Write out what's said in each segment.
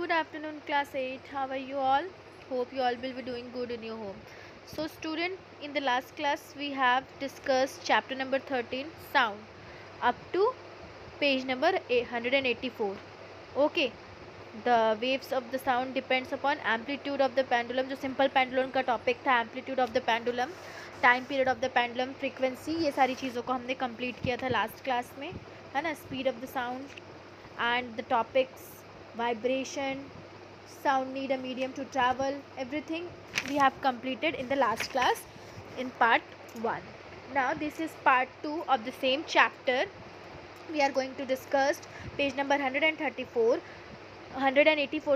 good afternoon, class 8. How are you all? Hope you all will be doing good in your home. So, student, in the last class, we have discussed chapter number 13, sound, up to page number 184. Okay, the waves of the sound depends upon amplitude of the pendulum. जो simple pendulum का topic था, amplitude of the pendulum, time period of the pendulum, frequency, ये सारी चीज़ों को हमने complete किया था last class में, है ना? Speed of the sound and the topics, vibration, sound need a medium to travel, everything we have completed in the last class in part 1. Now this is part 2 of the same chapter. We are going to discuss page number 184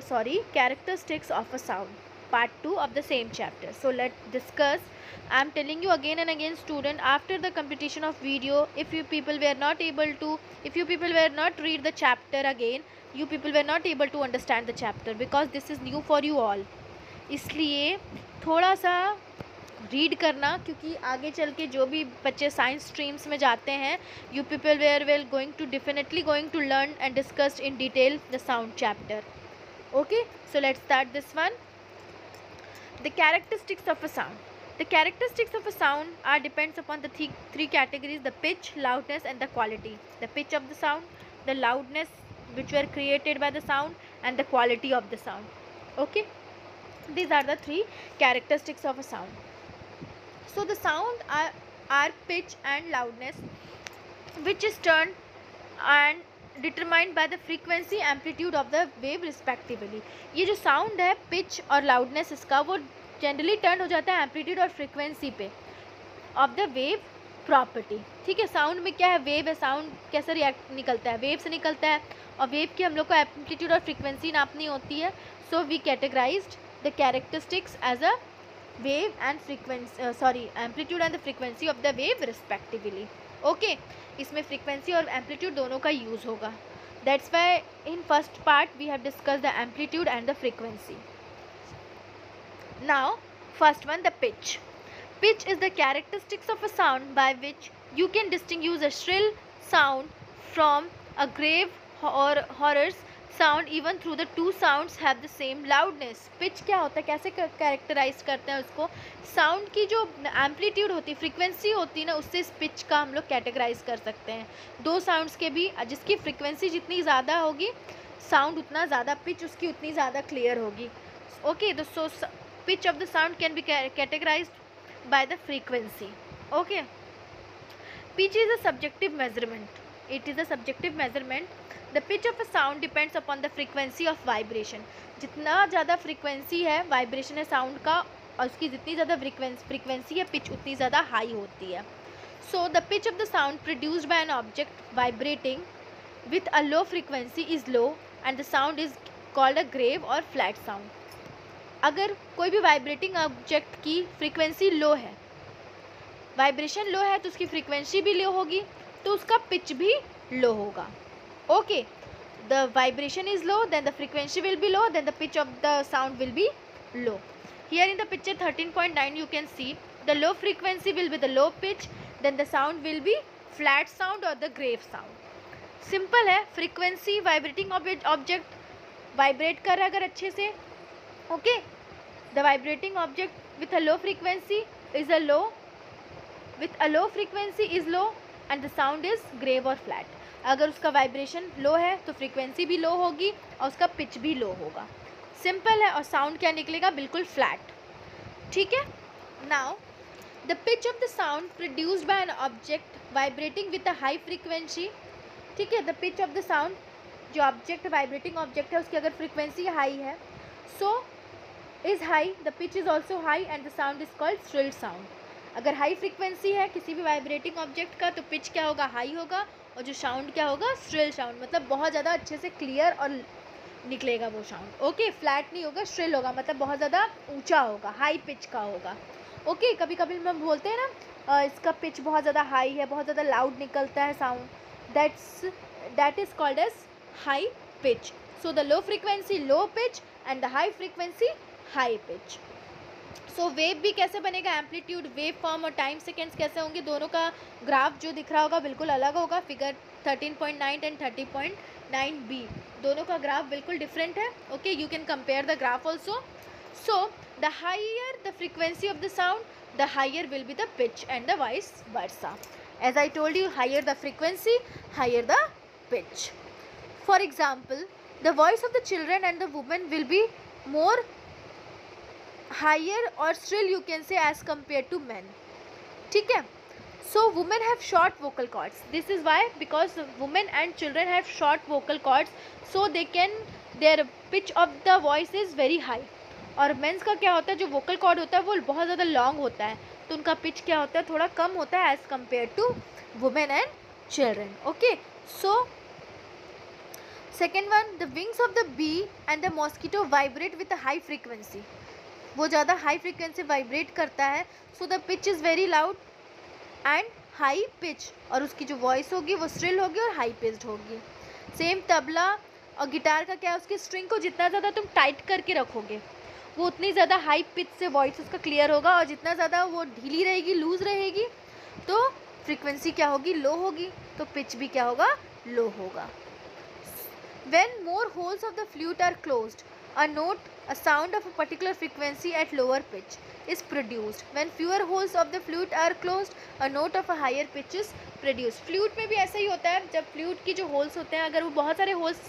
sorry, characteristics of a sound, part 2 of the same chapter. So let's discuss. I am telling you again and again, student, after the completion of video, if you people were not read the chapter again, you people were not able to understand the chapter because this is new for you all. इसलिए थोड़ा सा read करना, क्योंकि आगे चल के जो भी बच्चे साइंस स्ट्रीम्स में जाते हैं, you people were will definitely going to learn and discuss in detail the sound chapter. Okay, so let's start this one. The characteristics of a sound. The characteristics of a sound are depends upon the three categories: the pitch, loudness, and the quality. The pitch of the sound, the loudness which were created by the sound, and the quality of the sound. Okay, these are the three characteristics of a sound. So the sound are pitch and loudness, which is turned and determined by the frequency, amplitude of the wave respectively. ये जो sound है, pitch और loudness इसका, वो generally turn हो जाता है amplitude और फ्रीक्वेंसी पे ऑफ द वेव प्रॉपर्टी. ठीक है, साउंड में क्या है, वेव है. साउंड कैसे रिएक्ट निकलता है, वेव से निकलता है, और वेव की हम लोग को एम्पलीट्यूड और फ्रीक्वेंसी नापनी होती है. So we categorised the characteristics as a wave and frequency, amplitude and the frequency of the wave respectively. Okay, इसमें फ्रीक्वेंसी और एम्पलीट्यूड दोनों का यूज़ होगा. That's why in first part we have discuss the amplitude and the frequency. Now, first one, the pitch. Pitch is the characteristics of a sound by which you can distinguish a shrill sound from a grave or hoarse sound even through the two sounds have the same loudness. Pitch क्या होता है, कैसे characterise करते हैं उसको? Sound की जो amplitude होती है, फ्रीक्वेंसी होती है ना, उससे इस पिच का हम लोग कैटेगराइज कर सकते हैं. दो साउंड्स के भी जिसकी फ्रीक्वेंसी जितनी ज़्यादा होगी, साउंड उतना ज़्यादा, पिच उसकी उतनी ज़्यादा क्लियर होगी. ओके, तो सो pitch of the sound can be categorized by the frequency. Okay, pitch is a subjective measurement. It is a subjective measurement. The pitch of a sound depends upon the frequency of vibration. जितना ज़्यादा frequency है, vibration है sound का, और उसकी जितनी ज़्यादा frequency है, pitch उतनी ज़्यादा high होती है. So the pitch of the sound produced by an object vibrating with a low frequency is low and the sound is called a grave or flat sound. अगर कोई भी वाइब्रेटिंग ऑब्जेक्ट की frequency लो है, vibration लो है, तो उसकी frequency भी लो होगी, तो उसका पिच भी लो होगा. Okay, the vibration is low, then the frequency will be low, then the pitch of the sound will be low. Here in the picture 13.9 you can see the low frequency will be the low pitch, then the sound will be flat sound और the grave sound. Simple है, frequency, vibrating object vibrate कर रहा है अगर अच्छे से, okay, the vibrating object with a low frequency is low and the sound is grave or flat. अगर उसका वाइब्रेशन लो है तो फ्रीक्वेंसी भी लो होगी और उसका पिच भी लो होगा. सिंपल है, और साउंड क्या निकलेगा, बिल्कुल फ्लैट. ठीक है. Now the pitch of the sound produced by an object vibrating with a high frequency. ठीक है, the pitch of the sound, जो ऑब्जेक्ट वाइब्रेटिंग ऑब्जेक्ट है उसकी अगर फ्रीक्वेंसी हाई है, सो is high, the pitch is also high and the sound is called shrill sound. अगर high frequency है किसी भी वाइब्रेटिंग ऑब्जेक्ट का, तो पिच क्या होगा, हाई होगा, और जो साउंड क्या होगा, श्रिल साउंड, मतलब बहुत ज़्यादा अच्छे से क्लियर और निकलेगा वो साउंड. ओके, फ्लैट नहीं होगा, श्रिल होगा, मतलब बहुत ज़्यादा ऊंचा होगा, हाई पिच का होगा. ओके, कभी कभी हम बोलते हैं ना, इसका पिच बहुत ज़्यादा हाई है, बहुत ज़्यादा लाउड निकलता है sound, that is called as high pitch. So the low frequency low pitch and the high frequency high pitch. So wave भी कैसे बनेगा, एम्पलीट्यूड, वेव फॉर्म और टाइम सेकेंड्स कैसे होंगे, दोनों का ग्राफ जो दिख रहा होगा बिल्कुल अलग होगा. फिगर 13.9 एंड 30.9 9b, दोनों का ग्राफ बिल्कुल डिफरेंट है. Okay, you can compare the graph also. So the higher the frequency of the sound, the higher will be the pitch, and the vice versa. As I told you, higher the frequency, higher the pitch. For example, the voice of the children and the women will be more higher or shrill, you can say, as compared to men. ठीक है. So women have short vocal cords. This is why, because women and children have short vocal cords, so their pitch of the voice is very high. और mains का क्या होता है, जो vocal cord होता है वो बहुत ज़्यादा लॉन्ग होता है, तो उनका पिच क्या होता है, थोड़ा कम होता है as compare to women and children. Okay, so second one, the wings of the bee and the mosquito vibrate with high frequency. वो ज़्यादा हाई फ्रीक्वेंसी वाइब्रेट करता है, so the pitch is very loud and high pitch, और उसकी जो voice होगी वो shrill होगी और हाई पिच्ड होगी. सेम तबला और गिटार का क्या है, उसकी स्ट्रिंग को जितना ज़्यादा तुम टाइट करके रखोगे वो उतनी ज़्यादा हाई पिच से वॉइस उसका क्लियर होगा, और जितना ज़्यादा वो ढीली रहेगी, लूज़ रहेगी, तो फ्रीक्वेंसी क्या होगी, लो होगी, तो पिच भी क्या होगा, लो होगा. When more holes of the flute are closed, a sound of a particular frequency at lower pitch is produced. When fewer holes of the flute are closed, a note of a higher pitch is produced. Flute में भी ऐसा ही होता है, जब flute की जो holes होते हैं, अगर वो बहुत सारे होल्स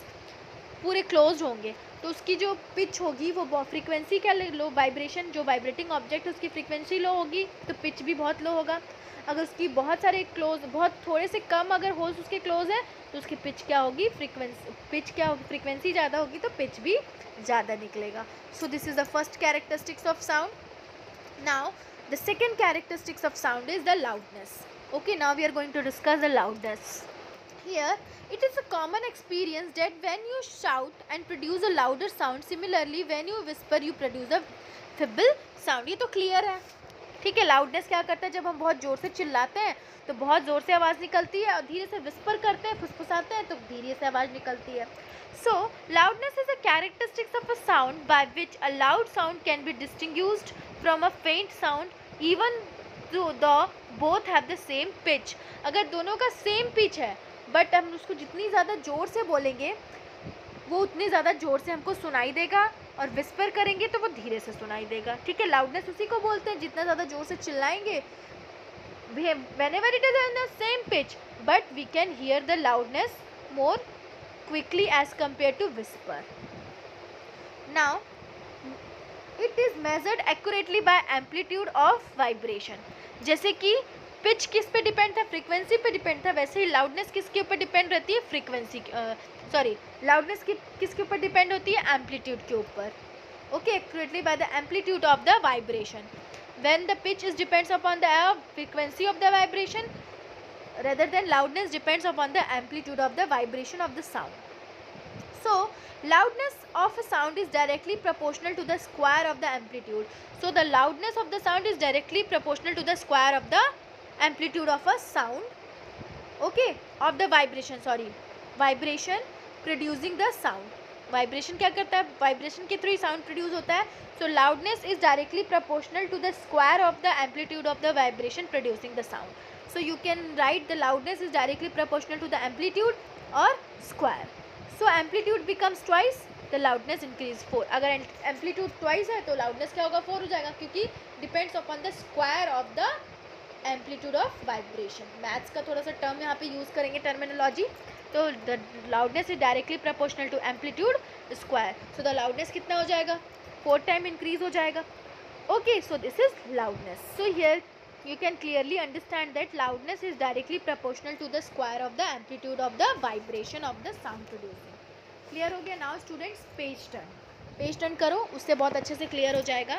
पूरे क्लोज होंगे तो उसकी जो पिच होगी वो फ्रीक्वेंसी क्या लो, वाइब्रेशन, जो वाइब्रेटिंग ऑब्जेक्ट उसकी फ्रीक्वेंसी लो होगी तो पिच भी बहुत लो होगा. अगर उसकी बहुत सारे क्लोज, बहुत थोड़े से कम अगर होल्स उसके क्लोज है तो उसकी पिच क्या होगी, फ्रीक्वेंसी ज़्यादा होगी तो पिच भी ज़्यादा निकलेगा. So this is the first characteristics of sound. Now the second characteristics of sound is the loudness. Okay, now we are going to discuss the loudness. Here, it is a common experience that when you shout and produce a louder sound, similarly when you whisper you produce a feeble sound. ये तो clear है, ठीक है. loudness क्या करता है, जब हम बहुत ज़ोर से चिल्लाते हैं तो बहुत ज़ोर से आवाज़ निकलती है, और धीरे से whisper करते हैं, फुसफुसाते हैं, तो धीरे से आवाज़ निकलती है. So, loudness is a characteristic of a sound by which a loud sound can be distinguished from a faint sound, even though both have the same pitch. अगर दोनों का same pitch है बट हम उसको जितनी ज़्यादा ज़ोर से बोलेंगे वो उतनी ज़्यादा ज़ोर से हमको सुनाई देगा, और विस्पर करेंगे तो वो धीरे से सुनाई देगा, ठीक है. लाउडनेस उसी को बोलते हैं, जितना ज़्यादा ज़ोर से चिल्लाएंगे, whenever it is in the same pitch, but we can hear the loudness more quickly as compared to whisper. Now, it is measured accurately by amplitude of vibration. जैसे कि पिच किस पे डिपेंड था, फ्रीक्वेंसी पे depend था, वैसे ही loudness किसके ऊपर डिपेंड रहती है, लाउडनेस किसके ऊपर डिपेंड होती है, एम्पलीट्यूड के ऊपर. Okay, accurately by the amplitude of the vibration. When the pitch is depends upon the frequency of the vibration rather than loudness depends upon the amplitude of the vibration of the sound. So loudness of a sound is directly proportional to the square of the amplitude. So the loudness of the sound is directly proportional to the square of the amplitude of a sound, okay, of the vibration producing the sound. Vibration क्या करता है, vibration के through ही sound produce होता है. So loudness is directly proportional to the square of the amplitude of the vibration producing the sound. So you can write the loudness is directly proportional to the amplitude और square. So amplitude becomes twice, the loudness increase 4. अगर amplitude twice है तो loudness क्या होगा, 4 हो जाएगा, क्योंकि depends upon the square of the amplitude of vibration. Maths का थोड़ा सा टर्म यहाँ पे यूज़ करेंगे, टर्मिनोलॉजी. तो the loudness is directly proportional to amplitude square. So the loudness कितना हो जाएगा, 4 टाइम इंक्रीज हो जाएगा. Okay, so this is loudness. So here you can clearly understand that loudness is directly proportional to the square of the amplitude of the vibration of the sound producing. Clear हो गया. Now students, page turn करो, उससे बहुत अच्छे से clear हो जाएगा.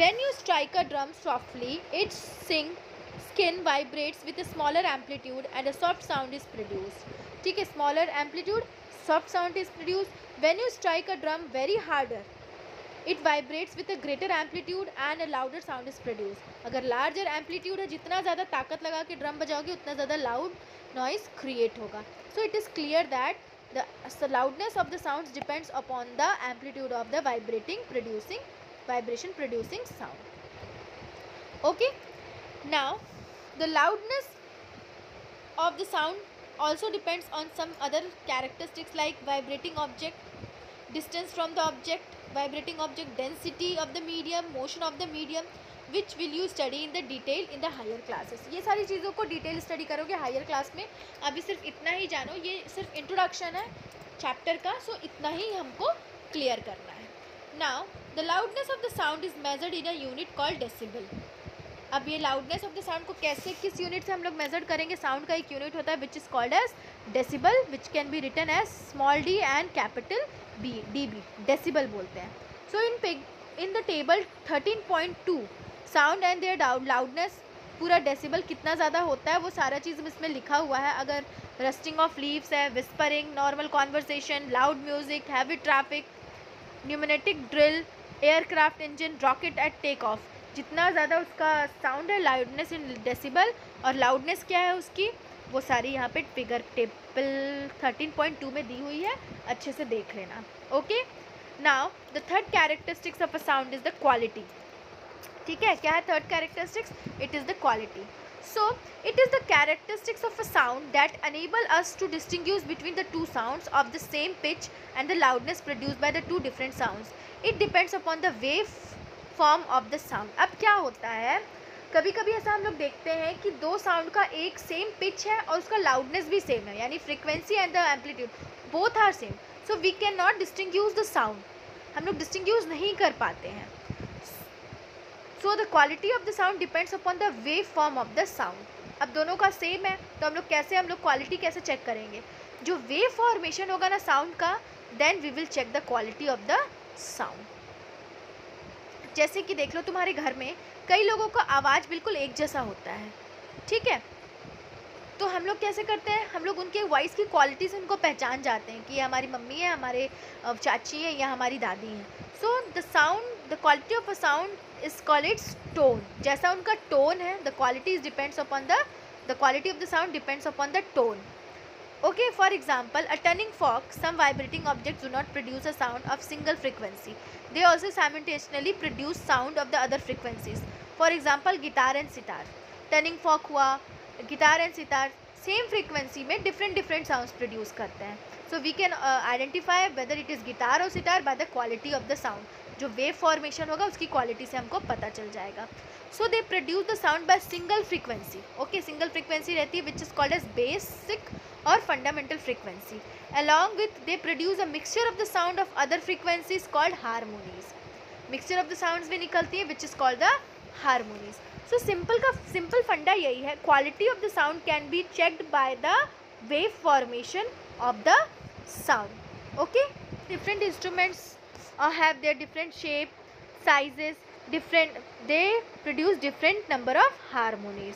When you strike a drum softly, its skin vibrates with a smaller amplitude and a soft sound is produced. ठीक है, smaller amplitude, soft sound is produced. When you strike a drum very harder, it vibrates with a greater amplitude and a louder sound is produced. अगर larger amplitude है, जितना ज़्यादा ताकत लगा के drum बजाओगे उतना ज़्यादा loud noise create होगा. So it is clear that the loudness of the sounds depends upon the amplitude of the vibration producing sound. Okay, now the loudness of the sound also depends on some other characteristics like vibrating object, distance from the object, vibrating object, density of the medium, motion of the medium, which will you study in the detail in the higher classes. ये सारी चीज़ों को detail study करोगे higher class में. अभी सिर्फ इतना ही जानो, ये सिर्फ इंट्रोडक्शन है चैप्टर का, सो इतना ही हमको क्लियर करना है. Now the loudness of the sound is measured in a unit called decibel. अब ये लाउडनेस ऑफ द साउंड को कैसे, किस यूनिट से हम लोग मेजर करेंगे? साउंड का एक यूनिट होता है which is called as decibel, which can be written as small D and capital B, DB, decibel बोलते हैं. So in the table 13.2 sound and their loudness, पूरा डेसिबल कितना ज़्यादा होता है वो सारा चीज़ इसमें लिखा हुआ है. अगर रस्टिंग ऑफ लीव्स है, whispering, normal conversation, loud music, heavy traffic, pneumatic drill, aircraft engine, rocket at take off, जितना ज़्यादा उसका साउंड है लाउडनेस इन डेसिबल, और लाउडनेस क्या है उसकी वो सारी यहाँ पे फिगर टेबल 13.2 में दी हुई है, अच्छे से देख लेना. Okay, now the third characteristics of a sound is the quality. ठीक है, क्या है third characteristics? It is the quality. So it is the characteristics of a sound that enable us to distinguish between the two sounds of the same pitch and the loudness produced by the two different sounds. It depends upon the wave form of the sound. अब क्या होता है, कभी कभी ऐसा हम लोग देखते हैं कि दो साउंड का एक सेम पिच है और उसका लाउडनेस भी सेम है, यानी frequency and the amplitude both are same. So we can not distinguish the sound, हम लोग डिस्टिंग्यूज नहीं कर पाते हैं. So the quality of the sound depends upon the wave form of the sound. अब दोनों का सेम है तो हम लोग क्वालिटी कैसे चेक करेंगे? जो वेव फॉर्मेशन होगा ना साउंड का, then we will check the quality of the sound. जैसे कि देख लो तुम्हारे घर में कई लोगों का आवाज़ बिल्कुल एक जैसा होता है, ठीक है, तो हम लोग कैसे करते हैं, हम लोग उनके वॉइस की क्वालिटी से उनको पहचान जाते हैं कि ये हमारी मम्मी है, हमारे चाची है या हमारी दादी हैं. So the quality of a sound is called its tone. जैसा उनका टोन है, the quality depends upon the quality of the sound depends upon the tone. Okay, for example, a turning fork, some vibrating objects do not produce a sound of single frequency. They also simultaneously produce sound of the other frequencies. For example, guitar and sitar. Turning fork हुआ, guitar and sitar same frequency में different sounds produce करते हैं. So we can identify whether it is guitar or sitar by the quality of the sound. जो wave formation होगा उसकी quality से हमको पता चल जाएगा. So they produce the sound by single frequency. Okay, single frequency रहती है which is called as basic or fundamental frequency. Along with they produce a mixture of the sound of other frequencies called harmonies. Mixture of the sounds भी निकलती है which is called the harmonies. So simple फंडा यही है, quality of the sound can be checked by the wave formation of the sound. Okay, different instruments have their different shape, sizes, they produce different number of harmonies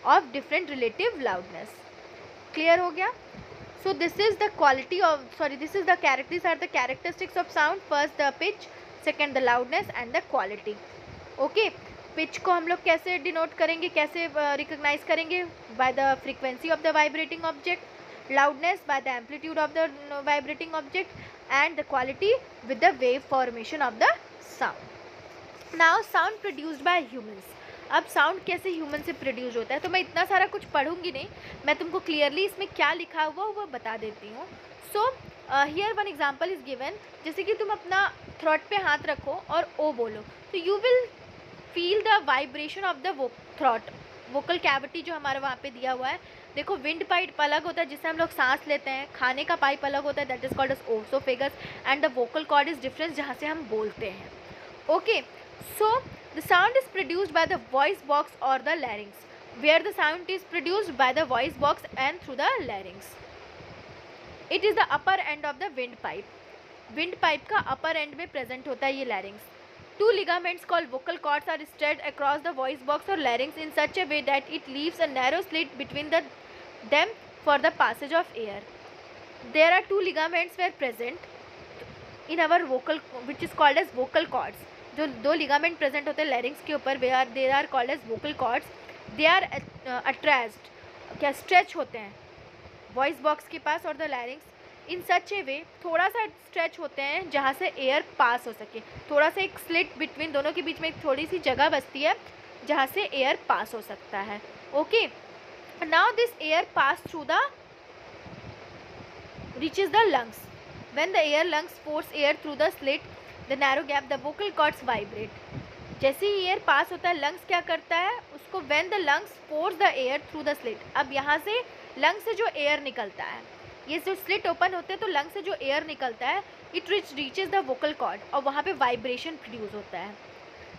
of different relative loudness. Clear हो गया? So this is the these are the characteristics of sound. First the pitch, second the loudness and the quality. Okay, pitch को हम लोग कैसे denote करेंगे, कैसे recognise करेंगे? by the frequency of the vibrating object, loudness by the amplitude of the vibrating object, and the quality with the wave formation of the sound. Now sound produced by humans. अब sound कैसे human से produce होता है, तो मैं इतना सारा कुछ पढ़ूंगी नहीं, मैं तुमको क्लियरली इसमें क्या लिखा हुआ वो बता देती हूँ. So here one example is given. जैसे कि तुम अपना थ्रोट पे हाथ रखो और ओ बोलो, तो you will feel the vibration of the throat, vocal cavity जो हमारा वहाँ पे दिया हुआ है. देखो, विंड पाइप अलग होता है जिससे हम लोग सांस लेते हैं, खाने का पाइप अलग होता है that is called as oesophagus, and the vocal cord is difference जहाँ से हम बोलते हैं. Okay, so the sound is produced by the voice box or the larynx, where the sound is produced by the voice box and through the larynx. It is the upper end of the windpipe. Windpipe का upper end में present होता है ये larynx. Two ligaments called vocal cords are stretched across the voice box or larynx in such a way that it leaves a narrow slit between them for the passage of air. There are two ligaments were present in our vocal, which is called as vocal cords. जो दो ligament present होते हैं larynx के ऊपर, they are called as vocal cords. They are attached, क्या stretch होते हैं voice box के पास और द लैरिंग्स इन सच ए वे, थोड़ा सा स्ट्रेच होते हैं जहाँ से एयर पास हो सके. थोड़ा सा एक स्लिट बिटवीन दोनों के बीच में एक थोड़ी सी जगह बचती है जहाँ से एयर पास हो सकता है. Okay, now this air pass through the reaches the lungs. When the air lungs force air through the slit, the narrow gap, the vocal cords vibrate. जैसे ही एयर पास होता है लंग्स क्या करता है उसको, when the lungs force the air through the slit, अब यहाँ से लंग से जो एयर निकलता है, ये जो स्लिट ओपन होते हैं तो लंग से जो एयर निकलता है it reaches the vocal cord और वहाँ पे वाइब्रेशन प्रोड्यूस होता है,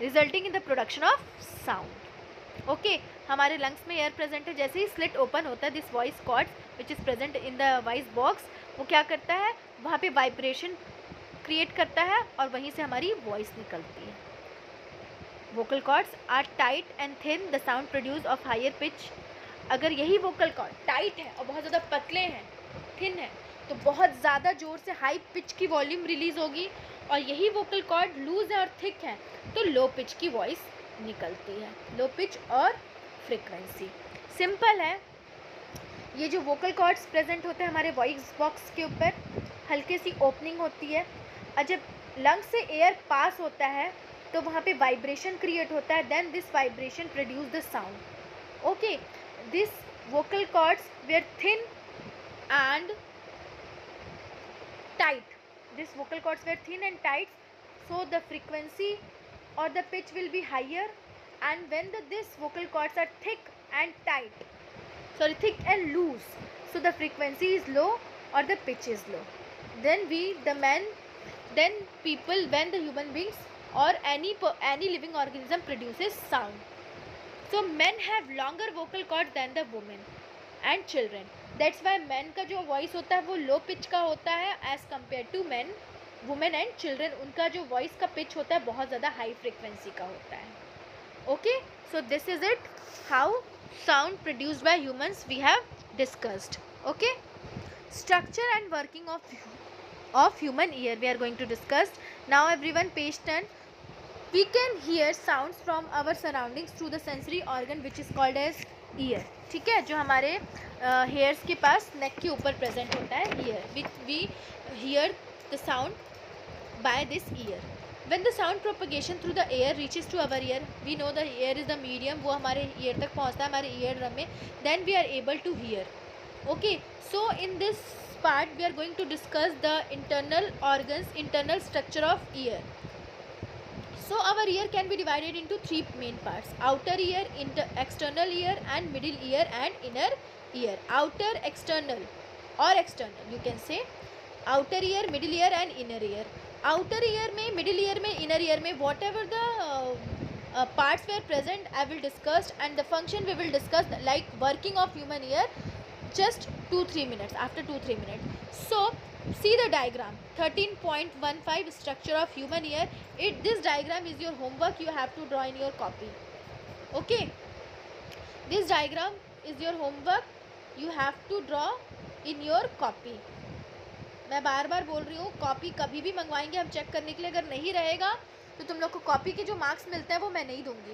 resulting in the production of sound. Okay, हमारे लंग्स में एयर प्रेजेंट है, जैसे ही स्लिट ओपन होता है this voice cord which is present in the voice box, वो क्या करता है वहाँ पे वाइब्रेशन क्रिएट करता है और वहीं से हमारी वॉइस निकलती है. Vocal cords are tight and thin, the sound produce of higher pitch. अगर यही वोकल कॉर्ड टाइट है और बहुत ज़्यादा पतले हैं, थिन है, तो बहुत ज़्यादा ज़ोर से हाई पिच की वॉल्यूम रिलीज़ होगी, और यही वोकल कॉर्ड लूज है और थिक है तो लो पिच की वॉइस निकलती है, लो पिच और फ्रिक्वेंसी. सिंपल है. ये जो वोकल कॉर्ड्स प्रेजेंट होते हैं हमारे वॉइस बॉक्स के ऊपर, हल्की सी ओपनिंग होती है, और जब लंग्स से एयर पास होता है तो वहाँ पे वाइब्रेशन क्रिएट होता है, then this vibration produce the sound. Okay, this vocal cords were thin and tight. These vocal cords were thin and tight, so the frequency or the pitch will be higher. And when these vocal cords are thick and loose, so the frequency is low or the pitch is low. Then people, when the human beings or any living organism produces sound. So men have longer vocal cords than the women and children. That's why men का जो voice होता है वो low pitch का होता है as compared to men, women and children. उनका जो voice का pitch होता है बहुत ज़्यादा high frequency का होता है. Okay, so this is it, how sound produced by humans we have discussed. Okay, structure and working of human ear we are going to discuss. Now everyone page turn. We can hear sounds from our surroundings through the sensory organ which is called as ear. ठीक है, जो हमारे hairs के पास neck के ऊपर present होता है ear. We hear the sound by this ear. When the sound propagation through the air reaches to our ear, we know the air is the medium, वो हमारे ear तक पहुँचता है हमारे ear drum में, then we are able to hear. Okay, so in this part we are going to discuss the internal organs, internal structure of ear. So our ear can be divided into three main parts: outer ear, external ear, and middle ear and inner ear. Outer, external or external, you can say outer ear, middle ear and inner ear. Outer ear में, middle ear में, inner ear में, whatever the parts were present I will discuss, and the function we will discuss, like working of human ear, just 2-3 minutes, after 2-3 minutes. So see the diagram, 13.15 structure of human ear. This diagram is your homework, you have to draw in your copy. Okay, this diagram is your homework, you have to draw in your copy. मैं बार बार बोल रही हूँ, copy कभी भी मंगवाएंगे हम check करने के लिए, अगर नहीं रहेगा तो तुम लोग को कॉपी के जो मार्क्स मिलते हैं वो मैं नहीं दूंगी.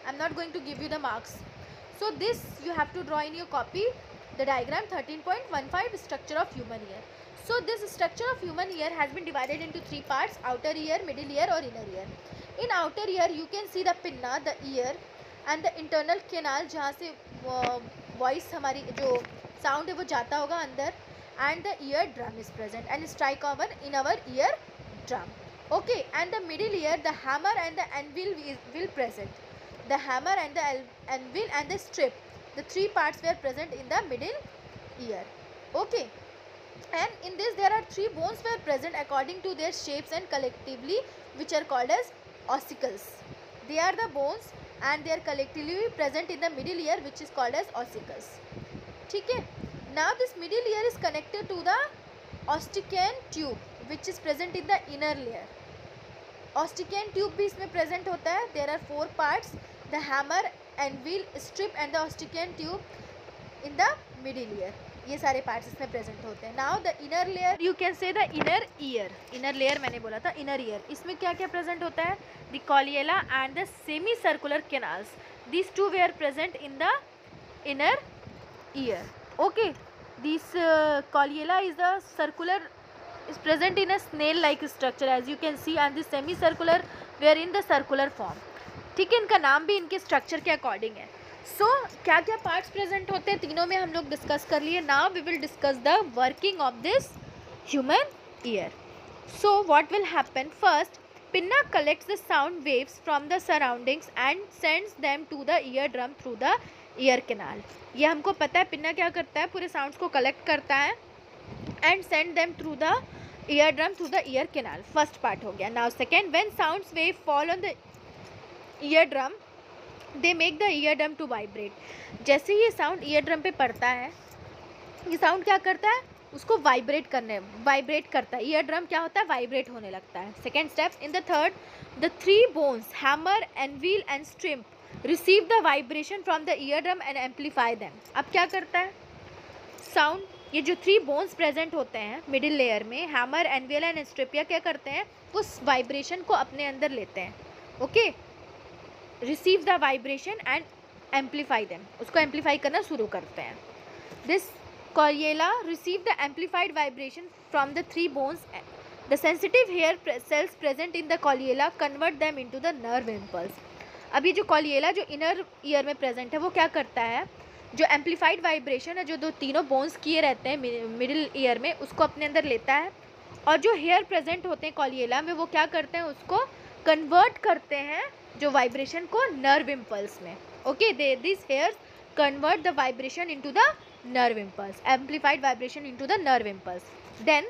I am not going to give you the marks. So this you have to draw in your copy the diagram 13.15 structure of human ear. So this structure of human ear has been divided into three parts: outer ear, middle ear or inner ear. In outer ear you can see the pinna, the ear, and the internal canal जहाँ से voice हमारी जो sound है वो जाता होगा अंदर, and the ear drum is present and strike in our ear drum. Okay, and the middle ear, the hammer and the anvil will present. The hammer and the anvil and the strip, the three parts were present in the middle ear. Okay, and in this there are three bones were present according to their shapes and collectively which are called as ossicles. They are the bones and they are collectively present in the middle ear which is called as ossicles. ठीक है. Now this middle ear is connected to the ostican tube which is present in the inner layer. Ostican tube भी इसमें present होता है. There are four parts: the hammer, anvil, strip and the ostican tube in the middle ear. ये सारे parts इसमें present होते हैं. Now the inner layer, you can say the inner year. Inner layer मैंने बोला था, इनर ईयर. इसमें क्या क्या प्रेजेंट होता है? The cochlea and the semi circular canals. This two were present in the inner ear. Okay, this cochlea is the circular, is present in a snail like structure as you can see, and the semi circular were in the circular form. ठीक है, इनका नाम भी इनके structure के according है. सो क्या क्या पार्ट्स प्रेजेंट होते हैं तीनों में हम लोग डिस्कस कर लिए. Now we will discuss the working of this human ear. So what will happen? First, pinna collects the sound waves from the surroundings and sends them to the eardrum through the ear canal. ये हमको पता है pinna क्या करता है, पूरे sounds को collect करता है and send them through the eardrum through the ear canal. First part हो गया. Now second, when sounds wave fall on the eardrum, they make the eardrum to vibrate. जैसे ये साउंड eardrum पे पड़ता है, ये साउंड क्या करता है, उसको वाइब्रेट करता है. eardrum क्या होता है, वाइब्रेट होने लगता है. Second step, in the third, the three bones hammer, anvil and stirrup receive the vibration from the eardrum and amplify them. अब क्या करता है साउंड, ये जो थ्री बोन्स प्रेजेंट होते हैं मिडिल लेयर में, हैमर, एनवील एंड स्ट्रिपिया, क्या करते हैं, उस वाइब्रेशन को अपने अंदर लेते हैं. Okay, receive the vibration and amplify them, उसको एम्पलीफाई करना शुरू करते हैं. This Colliella receive the amplified vibration from the three bones. The sensitive hair cells present in the colliella convert them into the nerve impulse. अब ये जो colliella जो inner ear में present है वो क्या करता है, जो amplified vibration है जो दो तीनों bones किए रहते हैं middle ear में, उसको अपने अंदर लेता है. और जो hair present होते हैं colliella में वो क्या करते हैं, उसको convert करते हैं जो vibration को nerve impulse में. Okay, these hairs convert the vibration into the nerve impulse, amplified vibration into the nerve impulse. Then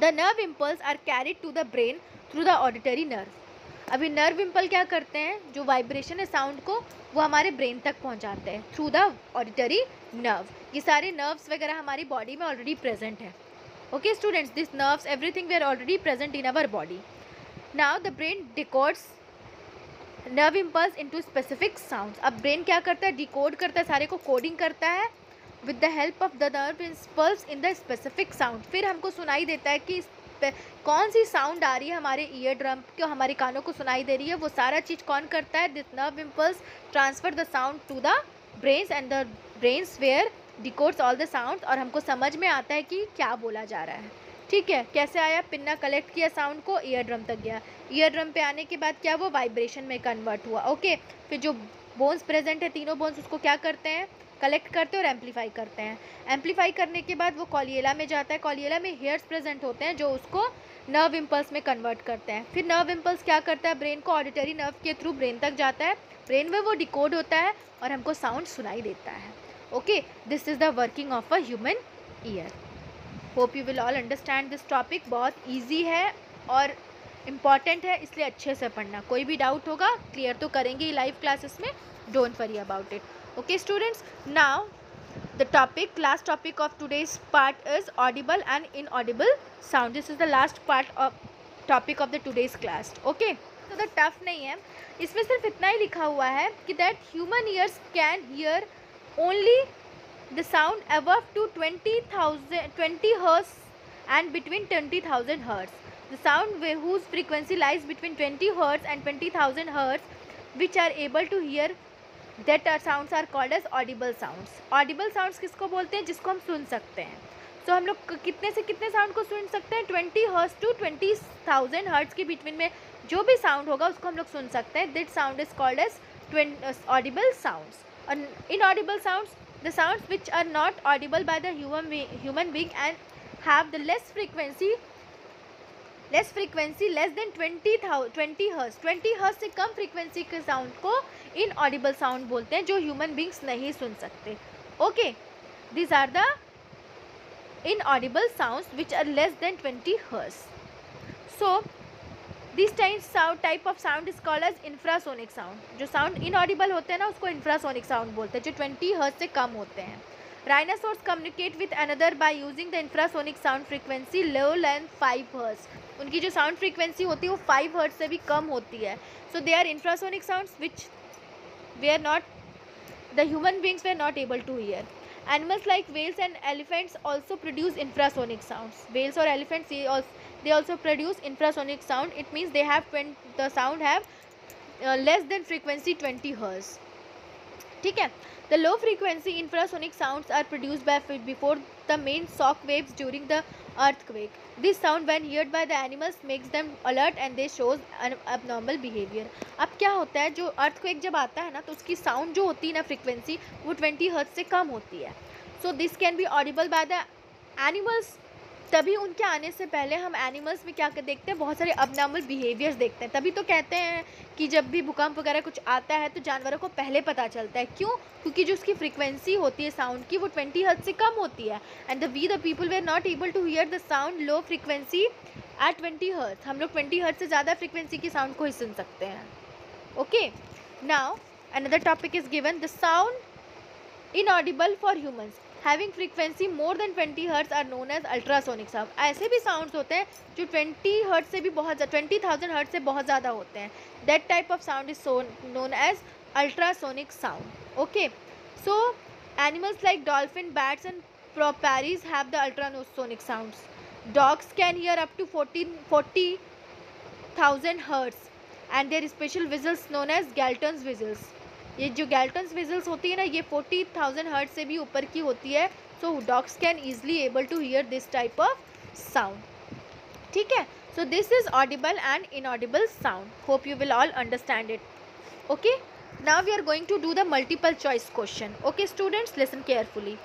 the nerve impulse are carried to the brain through the auditory nerve. अभी nerve impulse क्या करते हैं, जो vibration है sound को वो हमारे brain तक पहुंचाते हैं through the auditory nerve. ये सारे nerves वगैरह हमारी body में already present है. Okay students, these nerves everything were already present in our body. Now the brain decodes nerve impulse into specific sounds. अब brain क्या करता है, decode करता है, सारे को coding करता है with the help of the nerve impulse in the specific sound. फिर हमको सुनाई देता है कि कौन सी साउंड आ रही है हमारे ईयर ड्रम को, हमारे कानों को सुनाई दे रही है, वो सारा चीज़ कौन करता है, this nerve impulse transfer the sound to the brains and the brains were decodes all the sound, और हमको समझ में आता है कि क्या बोला जा रहा है. ठीक है, कैसे आया, पिन्ना कलेक्ट किया साउंड को, ईयर ड्रम तक गया, ईयर ड्रम पे आने के बाद क्या वो वाइब्रेशन में कन्वर्ट हुआ. ओके, फिर जो बोन्स प्रेजेंट है तीनों बोन्स उसको क्या करते हैं, कलेक्ट करते हैं और एम्पलीफाई करते हैं. एम्पलीफाई करने के बाद वो कॉलिएला में जाता है, कॉलिएला में हेयर्स प्रेजेंट होते हैं जो उसको नर्व इम्पल्स में कन्वर्ट करते हैं. फिर नर्व इम्पल्स क्या करता है, ब्रेन को ऑडिटरी नर्व के थ्रू ब्रेन तक जाता है, ब्रेन में वो डिकोड होता है और हमको साउंड सुनाई देता है. Okay, this is the working of a human ear. Hope you will all understand this topic. बहुत ईजी है और इम्पॉर्टेंट है, इसलिए अच्छे से पढ़ना. कोई भी डाउट होगा क्लियर तो करेंगे लाइव क्लासेस में, don't worry about it. Okay students, now the last topic of today's part is audible and inaudible sound. This is the last part of topic of the today's class. Okay, तो the tough नहीं है, इसमें सिर्फ इतना ही लिखा हुआ है कि that human ears can hear only the sound above to 20 hertz and between 20,000 hertz. The sound whose frequency lies between 20 hertz and 20,000 hertz, which are able to hear that sounds are called as audible sounds. Audible sounds किसको बोलते हैं, जिसको हम सुन सकते हैं. तो हम लोग कितने से कितने साउंड को सुन सकते हैं, 20 हर्ट्ज टू 20,000 हर्ट्ज के बिटवीन में जो भी साउंड होगा उसको हम लोग सुन सकते हैं. That sound is called as audible sounds. और inaudible sounds, the sounds which are not audible by the human being and have the less frequency less than 20 hertz. 20 hertz से कम फ्रीक्वेंसी के साउंड को इनऑडिबल साउंड बोलते हैं, जो human beings नहीं सुन सकते. Okay, these are the inaudible sounds which are less than 20 hertz. So this type of sound is called as infrasonic sound. जो sound inaudible होते हैं ना उसको infrasonic sound बोलते हैं, जो 20 hertz से कम होते हैं. Rhinoceros communicate with another by using the infrasonic sound frequency low than 5 hertz. उनकी जो sound frequency होती है वो 5 hertz से भी कम होती है. So they are infrasonic sounds which the human beings were not able to hear. Animals like whales and elephants also produce infrasonic sounds. Whales or elephants, they also produce infrasonic sound. It means they have the sound have less than frequency 20 hertz. ठीक है. The low frequency infrasonic sounds are produced before the main shock waves during the earthquake. This sound when heard by the animals makes them alert and they shows an abnormal behavior. अब क्या होता है, जो earthquake जब आता है ना तो उसकी sound जो होती है ना frequency वो 20 hertz से कम होती है. So this can be audible by the animals तभी उनके आने से पहले हम एनिमल्स में क्या देखते हैं, बहुत सारे अबनॉर्मल बिहेवियर्स देखते हैं। तभी तो कहते हैं कि जब भी भूकंप वगैरह कुछ आता है तो जानवरों को पहले पता चलता है। क्यों? क्योंकि जो उसकी फ्रीक्वेंसी होती है साउंड की वो 20 हर्ट्ज से कम होती है। And the people were not able to hear the sound low frequency at 20 hertz. हम लोग 20 हर्ट्ज से ज़्यादा फ्रीक्वेंसी की साउंड को ही सुन सकते हैं। Okay, now another topic is given, the sound inaudible for humans having frequency more than 20 hertz are known as ultrasonic sound. ऐसे भी साउंड्स होते हैं जो 20 हर्ट्ज से भी बहुत 20,000 हर्ट्ज से बहुत ज़्यादा होते हैं। That type of sound is known as ultrasonic sound. Okay, so animals like dolphin, bats and porpoises have the ultrasonic sounds. Dogs can hear up to 40,000 hertz and there special whistles known as Galton's whistles. ये जो गैल्टन्स whistles होती है ना, ये 40,000 hertz से भी ऊपर की होती है। So dogs can easily able to hear this type of sound. ठीक है, so this is audible and inaudible sound. Hope you will all understand it. Okay, now we are going to do the multiple choice question. Okay students, listen carefully.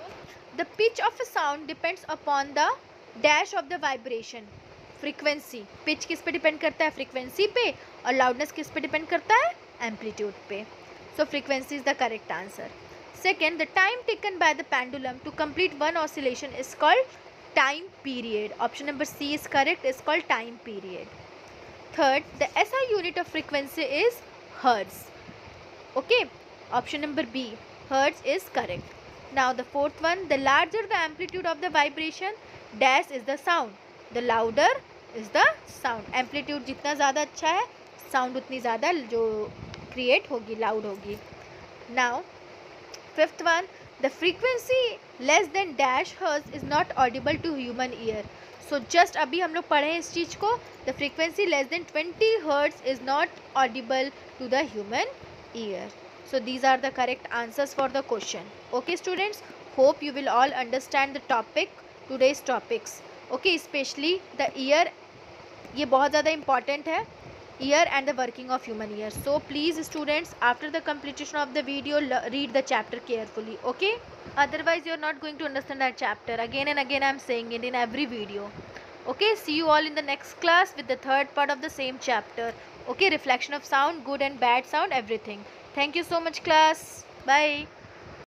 The pitch of a sound depends upon the dash of the vibration. Frequency, pitch किस पे depend करता है? Frequency पे। और loudness किस पे depend करता है? एम्पलीट्यूड पे। So frequency is the correct answer. Second, the time taken by the pendulum to complete one oscillation is called time period. Option number C is correct, is called time period. Third, the SI unit of frequency is hertz. Okay, option number B, hertz is correct. Now the fourth one, the larger the amplitude of the vibration, dash is the sound. The louder is the sound. Amplitude जितना ज़्यादा अच्छा है, sound उतनी ज़्यादा जो create होगी, loud होगी। Now fifth one, the frequency less than dash hertz is not audible to human ear. So just अभी हम लोग पढ़े इस चीज़ को, the frequency less than 20 hertz is not audible to the human ear. So these are the correct answers for the question. Okay students, hope you will all understand the topic, today's topics. Okay, specially the ear, ये बहुत ज़्यादा important है, ear and the working of human ear. So please students, after the completion of the video, read the chapter carefully. Okay, otherwise you are not going to understand that chapter. Again and again I am saying it in every video. Okay, see you all in the next class with the third part of the same chapter. Okay, reflection of sound, good and bad sound, everything. Thank you so much class. Bye.